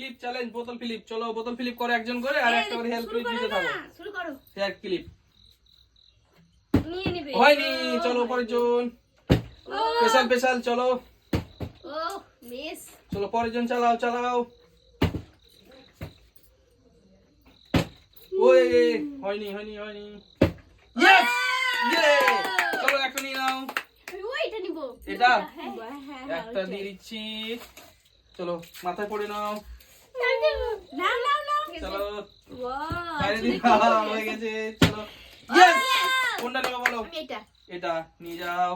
Clip challenge, বোতল Philip. চলো বোতল ফিলিপ করে একজন করে, আর একটা করে হেল্প ক্লিপ দিতে থাকো। শুরু করো। হেয়ার ক্লিপ নিয়ে নেবে। হয়নি, চলো পরের জন। স্পেশাল স্পেশাল, চলো ও মিস। চলো পরের জন, চালাও চালাও। ওই হয়নি হয়নি হয়নি। ইয়েস ইয়ে, চলো একটা নিয়ে নাও। ওইটা নিব। এটা হ্যাঁ একটা দিয়ে দিচ্ছি, চলো মাথায় পড়ে নাও। না না না। চলো ওয়াও। বাইরে দিয়ে হয়ে গেছে, চলো। ইয়েস, কোনটা নেবে বলো? আমি এটা। এটা নিয়ে যাও,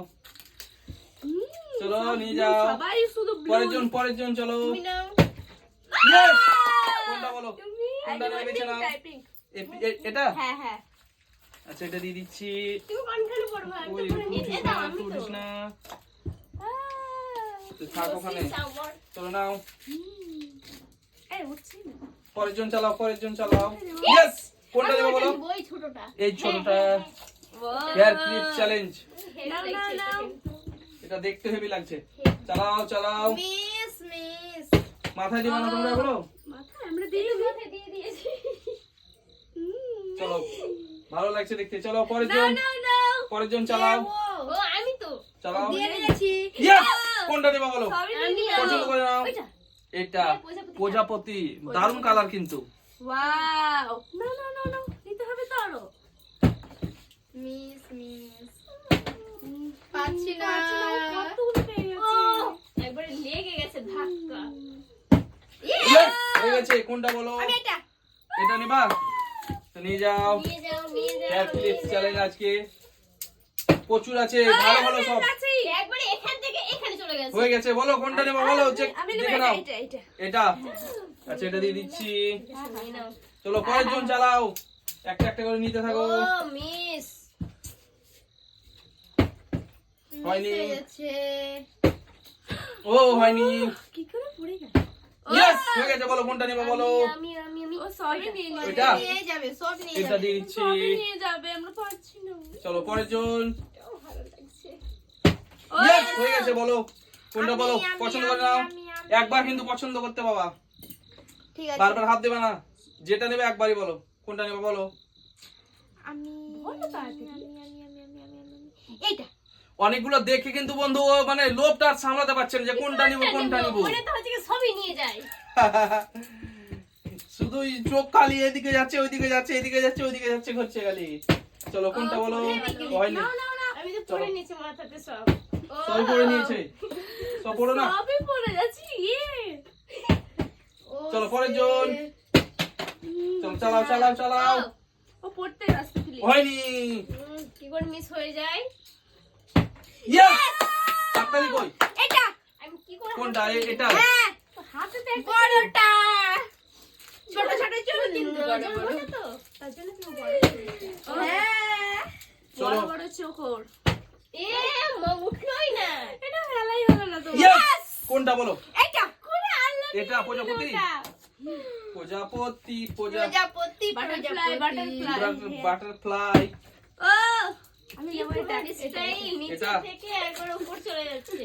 চলো নিয়ে যাও। সবাই শুধু ব্লু। পরের জন চলো। তুমি নাও। ইয়েস, কোনটা বলো? তুমি কোনটা নেবে বেছে নাও। টাইপিং। এটা হ্যাঁ হ্যাঁ। আচ্ছা, এটা দিয়ে দিচ্ছি। তুমি কোনখানে পড়বা? আমি তো ওই পড়ে নিয়ে উঠিস দাও না, আমি তো। উঠিস না। তুই থাক ওখানে, সামর। চলো নাও। এই উঠছি না। পরের জন চালাও, পরের জন চালাও। ইয়েস, কোনটা নেবে বলো? ওই ছোটটা। এই ছোটটা। Wow. Hair clip challenge. Now now now. এটা দেখতে হেভি লাগছে। চালাও চালাও। Miss miss. মাথায় দিবা না তোমরা এগুলো? মাথায় আমরা দিয়ে মাথায় দিয়ে দিয়েছি। চলো, ভালো লাগছে দেখতে। চলো পরের নাও জন, নাও নাও। পরের জন চালাও ও আমি তো চালাও। দিয়ে দিয়েছি। ইয়েস, কোনটা নেবা বলো? আমি পছন্দ করে নাও। ওইটা। এটা প্রজাপতি, দারুণ কালার কিন্তু। ওয়াও। না না না না নিতে হবে তো আরো। Miss miss. পাচ্ছি না। কতগুলো পেয়ে গেছি। একবারে লেগে গেছে ধাক্কা। ইয়েস, হয়ে গেছে। কোনটা বলো? আমি এটা। এটা নেবা? তো নিয়ে যাও। নিয়ে যাও নিয়ে যাও। হেয়ার ক্লিপ চ্যালেঞ্জ আজকে প্রচুর আছে, ভালো ভালো সব একবারে এখান থেকে এখানে চলে গেছে। হয়ে গেছে। বলো কোনটা নেবা বলো, চেক আমি নেব দেখে নাও। এটা এটা। এটা আচ্ছা, এটা দিয়ে দিচ্ছি। নিয়ে নাও। চলো পরের জন চালাও, একটা একটা করে নিতে থাকো। ও মিস। হয়নি। মিস হয়ে যাচ্ছে। ও হয়নি। কি করে পড়ে গেল? ইয়েস, হয়ে গেছে। বলো কোনটা নেবা বলো? আমি ও সবই নিয়ে যাবে। ওইটা? নিয়ে যাবে সব নিয়ে এটা যাবে। দিয়ে দিচ্ছি। সবই নিয়ে যাবে আমরা পারছি না। চলো পরের জন। এটাও ভালো লাগছে। ইয়েস, হয়ে গেছে। বলো কোনটা বলো, আমি, পছন্দ আমি, করে নাও। আমি। একবার কিন্তু পছন্দ করতে বাবা, ঠিক আছে। বারবার হাত দেবে না। যেটা নেবে একবারই বলো, কোনটা নেবে বলো। আমি বলো তাড়াতাড়ি। এইটা। অনেকগুলো দেখে কিন্তু বন্ধু ও মানে লোভটা আর সামলাতে পারছেন যে কোনটা নিব কোনটা নিব। ওরে তো হচ্ছে কি সবই নিয়ে যায়। শুধু চোখ খালি এদিকে যাচ্ছে ওইদিকে যাচ্ছে, এদিকে যাচ্ছে ওইদিকে যাচ্ছে করছে খালি। চলো কোনটা বলো? হয়নি, নাও নাও নাও। আমি তো পড়ে নিয়েছি মাথাতে সব। সবই পড়ে নিয়েছে। সব পড়ো না। সবই পড়ে যাচ্ছে। ইয়ে। চলো পরের জন। চলো চালাও চালাও চালাও। ও পড়তে রাস্তা ফেলে। হয়নি। কি করে মিস হয়ে যায়? ইয়েস, হাততালি কই? এটা। আমি কি করে কোনটা? এটা? হ্যাঁ। হাতে দেখ। বড়টা। ছোট ছোট চলো কিন্তু বড় বড় তো। তার জন্য তুমি বড়। হ্যাঁ। চলো। বড় বড় চোখর। এ মা উঠলোই না। এটা হেলাই হলো না তো। ইয়েস, কোনটা বলো? এটা কোন আল্লাহ। এটা প্রজাপতি? প্রজাপতি প্রজাপতি বাটারফ্লাই বাটারফ্লাই। ও আমি নেব এটা স্টাইল নিচে এটা? থেকে একবার উপর চলে যাচ্ছে।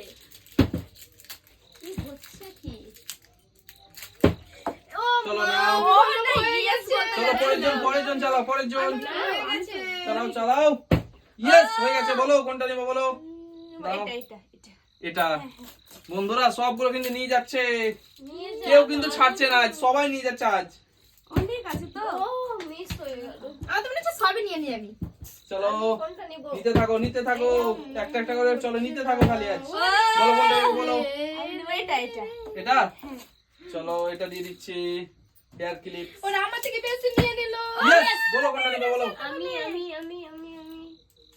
কি হচ্ছে কি? ও চলো মা, নাও। ও না গেছে। চলো পরের জন চালাও, পরের জন হয়ে গেছে। চালাও চালাও। ইয়েস, হয়ে গেছে। বলো কোনটা নেবে বলো। নাও। এটা এটা এটা এটা বন্ধুরা সবগুলো কিন্তু নিয়ে যাচ্ছে, নিয়ে যাও। কেউ কিন্তু ছাড়ছে না আজ, সবাই নিয়ে যাচ্ছে আজ। অনেক আছে তো। ও মিস হয়ে গেল। আমি তো সবই নিয়ে নি আমি। চলো কোনটা নিব? নিতে থাকো নিতে থাকো, একটা একটা করে চলো নিতে থাকো খালি আজ। বলো কোনটা নেবে বলো। আমি নেব এটা এটা। এটা চলো, এটা দিয়ে দিচ্ছি। Hair clip. ওরা আমার থেকে বেশি নিয়ে নিল। ইয়েস, বলো কোনটা নেবে বলো। আমি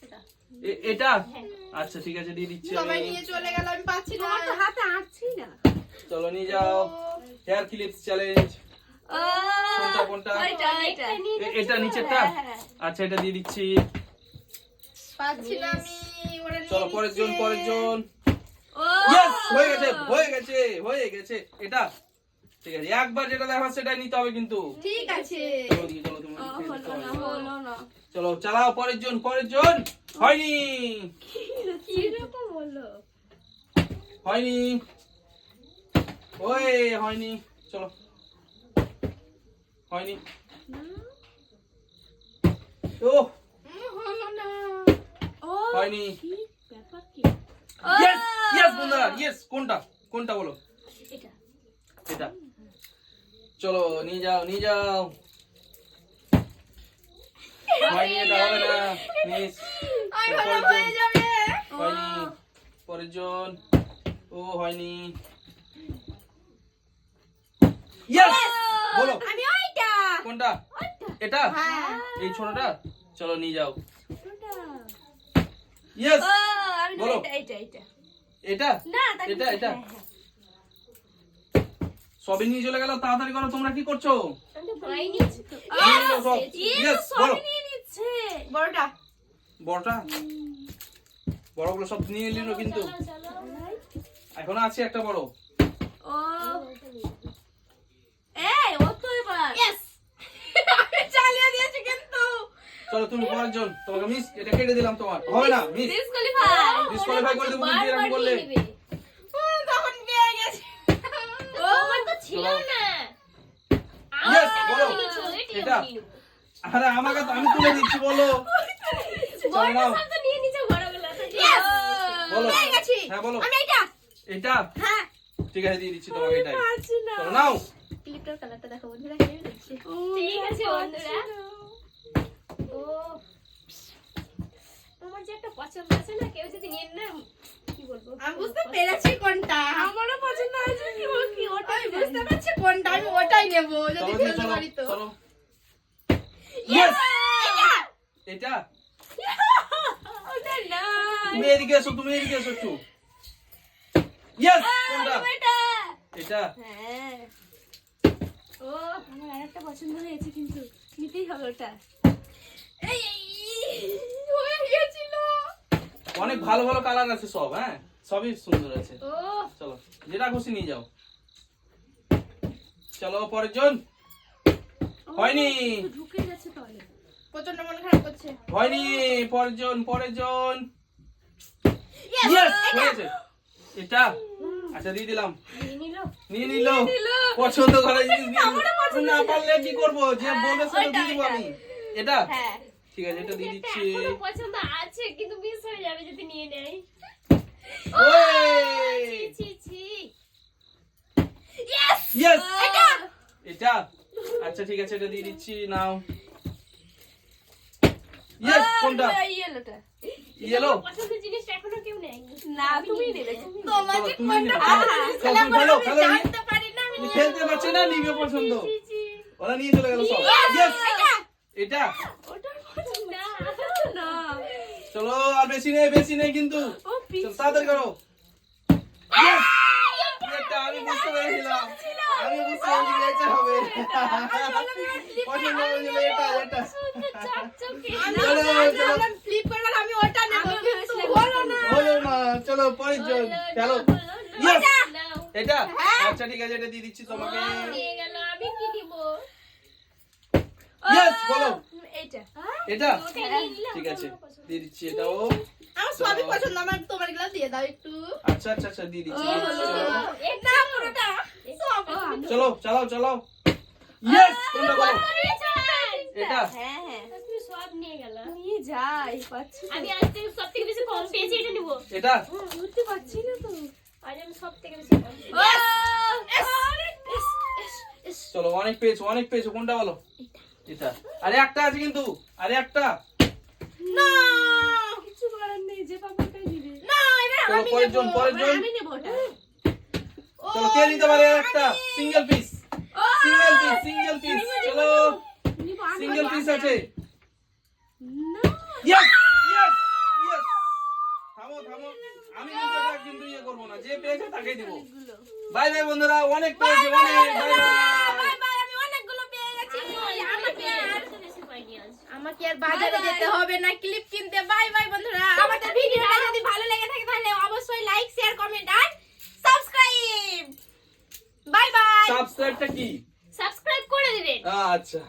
এটা। এটা আচ্ছা ঠিক আছে, দিয়ে দিচ্ছি সবাই আমি। নিয়ে চলে গেল, আমি পাচ্ছি না। তোমার তো হাতে আছি না। চলো নিয়ে যাও। Hair clips challenge. কোনটা কোনটা? এটা এটা। এটা নিচেরটা? হ্যাঁ। আচ্ছা, এটা দিয়ে দিচ্ছি। পাচ্ছি না আমি। ওরা নিয়ে চলো পরের জন নিচ্ছে। পরের জন। ও ইয়েস, হয়ে গেছে হয়ে গেছে হয়ে গেছে। এটা ঠিক আছে, একবার যেটা দেখা সেটাই নিতে হবে কিন্তু। ঠিক আছে। চলো দিকে, চলো তোমার দিকে হলো নিতে না হবে। হলো না। চলো চালাও পরের জন পরের জন। হয়নি কি রকম হলো? হয়নি, ওই হয়নি। চলো হয়নি। না। ও হলো না। ও হয়নি। কি ব্যাপার কি? ইয়েস ইয়েস বন্ধুরা, ইয়েস। কোনটা কোনটা বলো? এটা। এটা। চলো নিয়ে যাও নিয়ে যাও। হয়নি, এটা হবে না। মিস। আই ভালো হয়ে যাবে। হয়নি। পরের জন। ও হয়নি। ইয়েস বলো আমি ওইটা। কোনটা? ওইটা। এটা হ্যাঁ। এই ছোটটা। চলো নিয়ে যাও। ওটা। ইয়েস ও আমি বলো। এটা। এটা না তাই এটা এটা সবই নিয়ে চলে গেল। তাড়াতাড়ি করো, তোমরা কি করছো? আমি ভাই নিয়ে তো। নিয়ে নিলো সব। ইয়েস বলো। সবই নিয়ে নিচ্ছে। বড়টা। বড়টা বড়গুলো সব নিয়ে নিল কিন্তু চলো। এখনো আছে একটা বড়। ও এই ও তো এবার ইয়েস আমি চালিয়ে দিয়েছি কিন্তু চলো তুমি পরের জন। তোমাকে মিস, এটা কেটে দিলাম। তোমার হবে না মিস। ডিসকোয়ালিফাই করে দেবো কিন্তু এরকম করলে। তখন পেয়ে গেছি ও আমার তো ছিল চলো। না ইয়েস বলো। এটা আরে আমাকে তো আমি তুলে দিচ্ছি বলো। চলো নাও সব তো নিয়ে নিচে বড়গুলো ইয়েস বলো। পেয়ে গেছি হ্যাঁ বলো। আমি এটা এটা হ্যাঁ ঠিক আছে, দিয়ে দিচ্ছি তোমাকে এটাই। পারছি না চলো নাও। ক্লিপটার কালারটা দেখো বন্ধুরা হেভি লাগছে ঠিক আছে বন্ধুরা ও তোমার যে একটা পছন্দ আছে না, কেউ যদি নিয়ে না কি বলবো আমি বুঝতে পেরেছি কোনটা আমারও পছন্দ আছে কি বল কি ওটা আমি বুঝতে পারছি কোনটা আমি ওটাই নেব যদি চলো ফেলতে চলো পারি তো চলো। ইয়েস এটা। ওটা না তুমি এদিকে এসো, তুমি এদিকে এসো একটু। ইয়েস কোনটা? এটা এটা হ্যাঁ ও আমার আরেকটা পছন্দ হয়েছে কিন্তু নিতেই হবে ওটা এই হয়ে গিয়েছিল অনেক ভালো ভালো কালার আছে সব। হ্যাঁ সবই সুন্দর আছে। ও চলো যেটা খুশি নিয়ে যাও। চলো পরের জন। হয়নি ঢুকে গেছে তাহলে প্রচন্ড মন খারাপ করছে হয়নি। পরের জন পরের জন। ইয়েস হয়েছে। এটা আচ্ছা দিয়ে দিলাম। নিয়ে নিল নিয়ে নিল। পছন্দ করে জিনিস নিয়ে নিল। না পারলে কি করবো? যে বলবে সেটা দিয়ে দিব আমি। এটা হ্যাঁ ঠিক আছে, এটা দিয়ে দিচ্ছি। এখনো পছন্দ আছে কিন্তু মিস হয়ে যাবে যদি নিয়ে নেয় ওই ছি ছি ইয়েস এটা আচ্ছা ঠিক আছে, এটা দিয়ে দিচ্ছি। নাও। ইয়েস কোনটা? ইয়েলোটা ইয়েলো। পছন্দের জিনিসটা এখনো কেউ নেয়নি না তুমি নেবে তোমাকে তুমি কোনটা নিবে। পছন্দ চলো, ছিল তুমি ফেলো, আমি ফেলো, জানতে পারি না আমি তুমি খেলতে পারছি না, নিবে পছন্দ। ছি ছি ওরা নিয়ে চলে গেল সব। ইয়েস এটা ওটার পছন্দ না চলো আর বেশি নেই কিন্তু। ও চলো তাড়াতাড়ি করো। ইয়েস এটা আমি বুঝতে পেরেছিলাম। আমি বুঝতে পেরেছি এটা হবে। পছন্দ হয়েছিল এটা। চকচকে চলো চলো। ফ্লিপ করবার আমি ওটা নেব আমি কিন্তু ভেবেছিলাম হলো না হলো না। চলো পরের জন। চলো ইয়েস এটা আচ্ছা ঠিক আছে, এটা দিয়ে দিচ্ছি তোমাকে। নিয়ে গেল আমি কি নিব ইয়েস বলো। এইটা এটা ওটা নিয়ে নিলাম ঠিক আছে, দিয়ে দিচ্ছি এটাও। আমার সবই পছন্দ আমার তোমার গুলো দিয়ে দাও একটু আচ্ছা আচ্ছা আচ্ছা দিয়ে দিচ্ছি। না পুরোটা সব চলো চালাও চালাও। ইয়েস কোনটা বলো? এটা হ্যাঁ হ্যাঁ তুমি সব নিয়ে গেল নিয়ে যাই পাচ্ছি আমি আজ থেকে সব থেকে বেশি কম পেয়েছি এটা নিব এটা বুঝতে পারছি না তো আজ আমি সব থেকে বেশি কম চলো অনেক পেয়েছো কোনটা বলো? এটা আরে একটা আছে কিন্তু, আরে একটা। না কিছু করার নেই, যে পাবো ওটাই দিবে না এবার চলো আমি পরের নেব জন পরের জন। আমি নেব ওটা চলো কে নিতে পারে একটা সিঙ্গেল পিস? সিঙ্গেল পিস চলো। নিব আমি সিঙ্গেল পিস আছে। না ইয়েস ইয়েস ইয়েস। থামো আমি কিন্তু এটা কিন্তু ইয়ে করব না, যে পেয়েছে তাকেই দেব। বাই বাই বন্ধুরা, অনেক পেয়েছে অনেক। Bye bye. বাই বাই আমি অনেকগুলো পেয়ে গেছি আমাকে আর বাজারে যেতে হবে না ক্লিপ কিনতে। বাই বাই বন্ধুরা, আমাদের ভিডিওটা যদি ভালো লেগে থাকে তাহলে অবশ্যই লাইক শেয়ার কমেন্ট আর সাবস্ক্রাইব। Bye bye. সাবস্ক্রাইবটা কি? সাবস্ক্রাইব করে দিবেন আচ্ছা